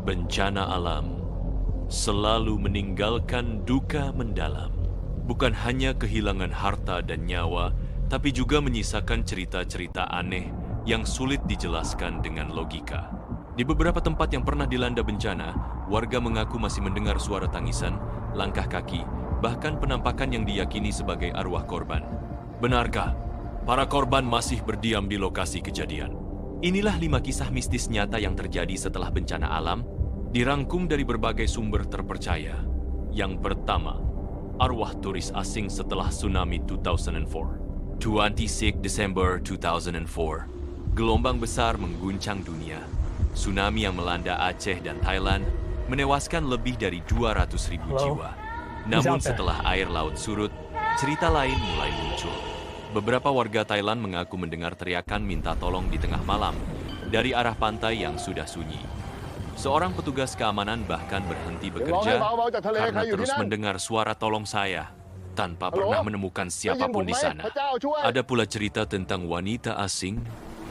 Bencana alam selalu meninggalkan duka mendalam. Bukan hanya kehilangan harta dan nyawa, tapi juga menyisakan cerita-cerita aneh yang sulit dijelaskan dengan logika. Di beberapa tempat yang pernah dilanda bencana, warga mengaku masih mendengar suara tangisan, langkah kaki, bahkan penampakan yang diyakini sebagai arwah korban. Benarkah para korban masih berdiam di lokasi kejadian? Inilah 5 kisah mistis nyata yang terjadi setelah bencana alam, dirangkum dari berbagai sumber terpercaya. Yang pertama, arwah turis asing setelah tsunami 2004. 26 Desember 2004, gelombang besar mengguncang dunia. Tsunami yang melanda Aceh dan Thailand menewaskan lebih dari 200.000 jiwa. Namun setelah air laut surut, cerita lain mulai muncul. Beberapa warga Thailand mengaku mendengar teriakan minta tolong di tengah malam dari arah pantai yang sudah sunyi. Seorang petugas keamanan bahkan berhenti bekerja karena terus mendengar suara tolong saya tanpa pernah menemukan siapapun di sana. Ada pula cerita tentang wanita asing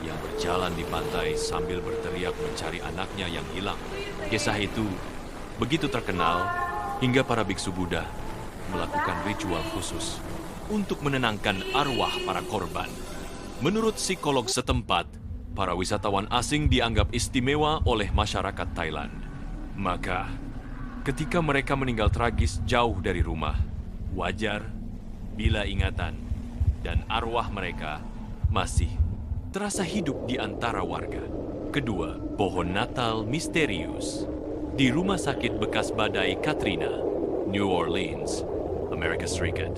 yang berjalan di pantai sambil berteriak mencari anaknya yang hilang. Kisah itu begitu terkenal hingga para biksu Buddha melakukan ritual khusus untuk menenangkan arwah para korban. Menurut psikolog setempat, para wisatawan asing dianggap istimewa oleh masyarakat Thailand. Maka, ketika mereka meninggal tragis jauh dari rumah, wajar bila ingatan dan arwah mereka masih terasa hidup di antara warga. Kedua, pohon Natal misterius. Di rumah sakit bekas badai Katrina, New Orleans, Amerika Serikat.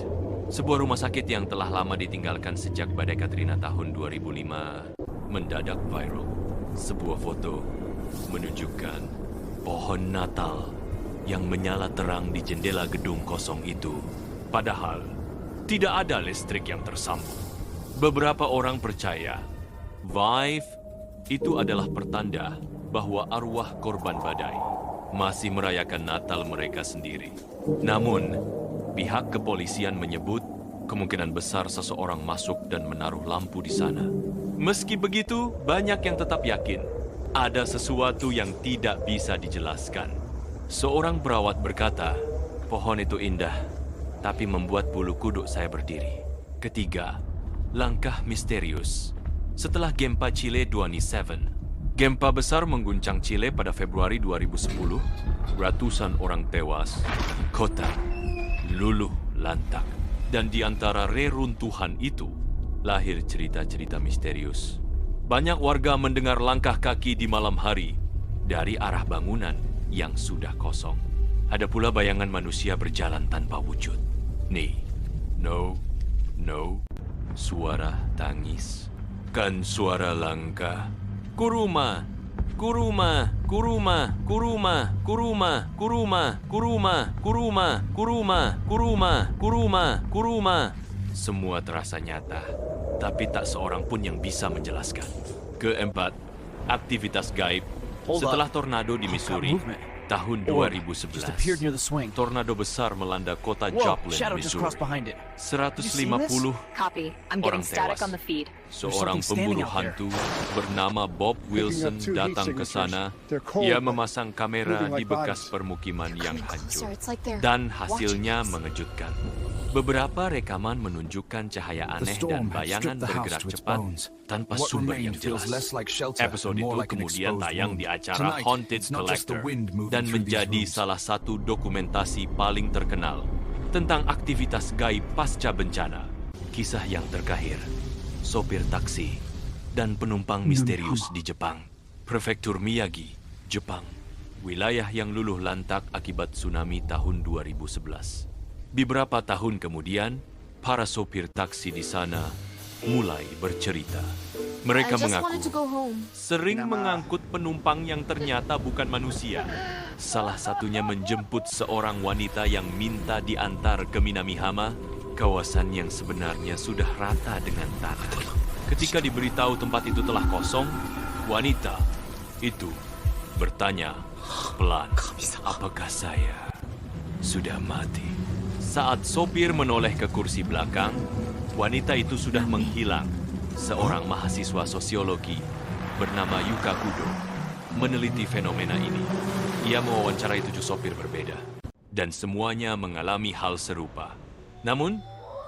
Sebuah rumah sakit yang telah lama ditinggalkan sejak badai Katrina tahun 2005 mendadak viral. Sebuah foto menunjukkan pohon Natal yang menyala terang di jendela gedung kosong itu. Padahal tidak ada listrik yang tersambung. Beberapa orang percaya Vive itu adalah pertanda bahwa arwah korban badai masih merayakan Natal mereka sendiri. Namun, pihak kepolisian menyebut kemungkinan besar seseorang masuk dan menaruh lampu di sana. Meski begitu, banyak yang tetap yakin ada sesuatu yang tidak bisa dijelaskan. Seorang perawat berkata, pohon itu indah, tapi membuat bulu kuduk saya berdiri. Ketiga, langkah misterius. Setelah Gempa Chile 27, gempa besar mengguncang Chile pada Februari 2010, ratusan orang tewas, kota luluh lantak. Dan di antara reruntuhan itu, lahir cerita-cerita misterius. Banyak warga mendengar langkah kaki di malam hari dari arah bangunan yang sudah kosong. Ada pula bayangan manusia berjalan tanpa wujud. Nih, no, suara tangis. Kan suara langkah. Kuruma, kuruma, kuruma, kuruma, kuruma, kuruma, kuruma, kuruma, kuruma, kuruma, kuruma, kuruma. Semua terasa nyata, tapi tak seorang pun yang bisa menjelaskan. Keempat, aktivitas gaib. Setelah tornado di Missouri tahun 2011, tornado besar melanda kota Joplin, Missouri. 150 orang tewas. Seorang pemburu hantu bernama Bob Wilson datang ke sana. Ia memasang kamera di bekas permukiman yang hancur. Dan hasilnya mengejutkan. Beberapa rekaman menunjukkan cahaya aneh dan bayangan bergerak cepat tanpa sumber yang jelas. Episode itu kemudian tayang di acara Haunted Collector dan menjadi salah satu dokumentasi paling terkenal tentang aktivitas gaib pasca bencana. Kisah yang terkahir, sopir taksi, dan penumpang misterius di Jepang. Prefektur Miyagi, Jepang. Wilayah yang luluh lantak akibat tsunami tahun 2011. Beberapa tahun kemudian, para sopir taksi di sana mulai bercerita. Mereka mengaku sering mengangkut penumpang yang ternyata bukan manusia. Salah satunya menjemput seorang wanita yang minta diantar ke Minamihama, kawasan yang sebenarnya sudah rata dengan tanah. Ketika diberitahu tempat itu telah kosong, wanita itu bertanya pelan, apakah saya sudah mati? Saat sopir menoleh ke kursi belakang, wanita itu sudah menghilang. Seorang mahasiswa sosiologi bernama Yuka Kudo meneliti fenomena ini. Ia mewawancarai 7 sopir berbeda, dan semuanya mengalami hal serupa. Namun,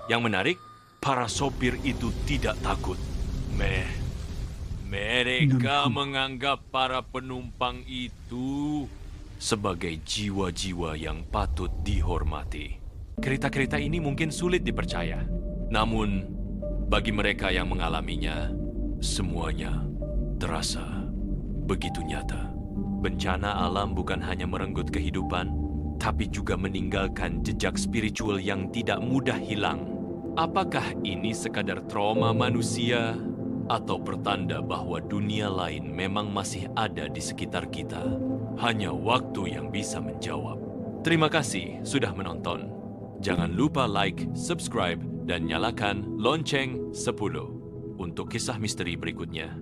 yang menarik, para sopir itu tidak takut. Mereka menganggap para penumpang itu sebagai jiwa-jiwa yang patut dihormati. Kereta-kereta ini mungkin sulit dipercaya, namun bagi mereka yang mengalaminya, semuanya terasa begitu nyata. Bencana alam bukan hanya merenggut kehidupan, tapi juga meninggalkan jejak spiritual yang tidak mudah hilang. Apakah ini sekadar trauma manusia atau pertanda bahwa dunia lain memang masih ada di sekitar kita? Hanya waktu yang bisa menjawab. Terima kasih sudah menonton. Jangan lupa like, subscribe, dan nyalakan lonceng 10 untuk kisah misteri berikutnya.